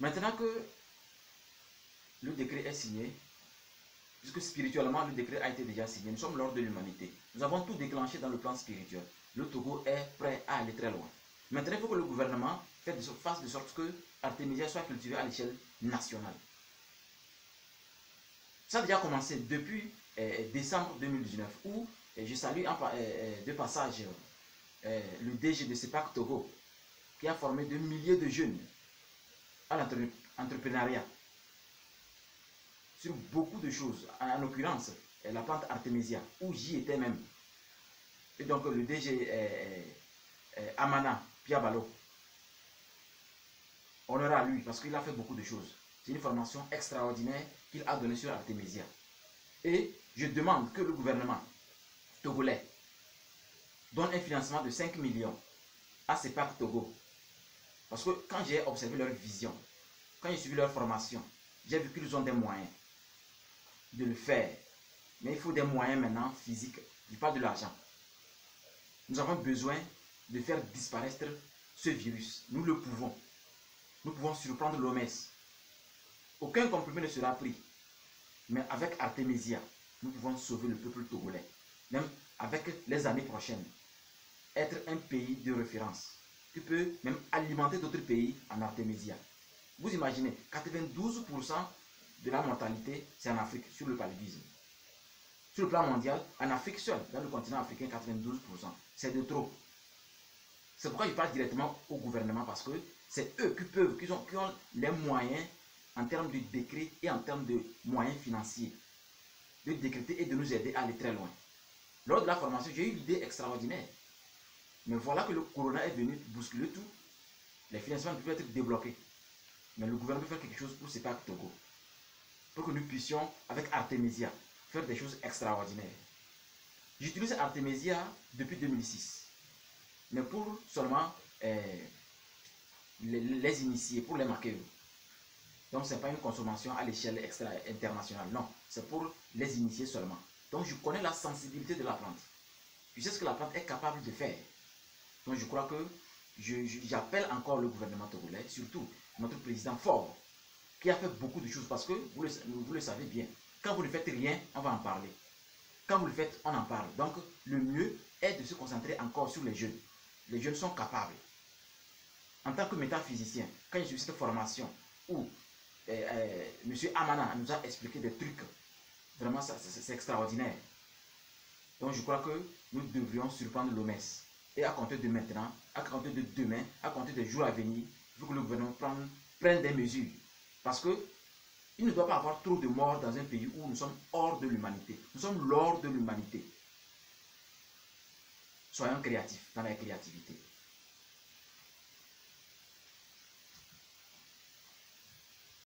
Maintenant que le décret est signé, puisque spirituellement le décret a été déjà signé, nous sommes l'ordre de l'humanité. Nous avons tout déclenché dans le plan spirituel. Le Togo est prêt à aller très loin. Maintenant, il faut que le gouvernement fasse de sorte que Artemisia soit cultivée à l'échelle nationale. Ça a déjà commencé depuis décembre 2019, où je salue de passage le DG de CEPAC Togo, qui a formé de milliers de jeunes à l'entrepreneuriat sur beaucoup de choses, en l'occurrence la plante Artemisia, où j'y étais même. Et donc le DG Amana Piabalo, honneur à lui, parce qu'il a fait beaucoup de choses. C'est une formation extraordinaire qu'il a donnée sur Artemisia. Et je demande que le gouvernement togolais donne un financement de 5 millions à CEPAC Togo. Parce que quand j'ai observé leur vision, quand j'ai suivi leur formation, j'ai vu qu'ils ont des moyens de le faire. Mais il faut des moyens maintenant physiques, pas de l'argent. Nous avons besoin de faire disparaître ce virus. Nous le pouvons. Nous pouvons surprendre l'OMS. Aucun comprimé ne sera pris. Mais avec Artemisia, nous pouvons sauver le peuple togolais. Même avec les années prochaines. Être un pays de référence qui peut même alimenter d'autres pays en Artemisia. Vous imaginez, 92% de la mortalité, c'est en Afrique, sur le paludisme. Sur le plan mondial, en Afrique seule, dans le continent africain, 92%. C'est de trop. C'est pourquoi je parle directement au gouvernement, parce que c'est eux qui ont les moyens en termes de décret et en termes de moyens financiers de décréter et de nous aider à aller très loin. Lors de la formation, j'ai eu l'idée extraordinaire. Mais voilà que le corona est venu bousculer tout. Les financements ne peuvent être débloqués. Mais le gouvernement peut faire quelque chose pour CEPAC Togo. Pour que nous puissions, avec Artemisia, faire des choses extraordinaires. J'utilise Artemisia depuis 2006. Mais pour seulement les initiés, pour les marquer. Donc ce n'est pas une consommation à l'échelle internationale. Non, c'est pour les initiés seulement. Donc je connais la sensibilité de la plante. Je sais ce que la plante est capable de faire. Donc je crois que j'appelle encore le gouvernement togolais, surtout notre président fort, qui a fait beaucoup de choses, parce que vous le savez bien, quand vous ne faites rien, on va en parler. Quand vous le faites, on en parle. Donc le mieux est de se concentrer encore sur les jeunes. Les jeunes sont capables. En tant que métaphysicien, quand j'ai suivi cette formation où M. Amana nous a expliqué des trucs, vraiment c'est extraordinaire. Donc je crois que nous devrions surprendre l'OMS. Et à compter de maintenant, à compter de demain, à compter des jours à venir, il faut que le gouvernement prenne des mesures. Parce que il ne doit pas avoir trop de morts dans un pays où nous sommes hors de l'humanité. Nous sommes l'hors de l'humanité. Soyons créatifs dans la créativité.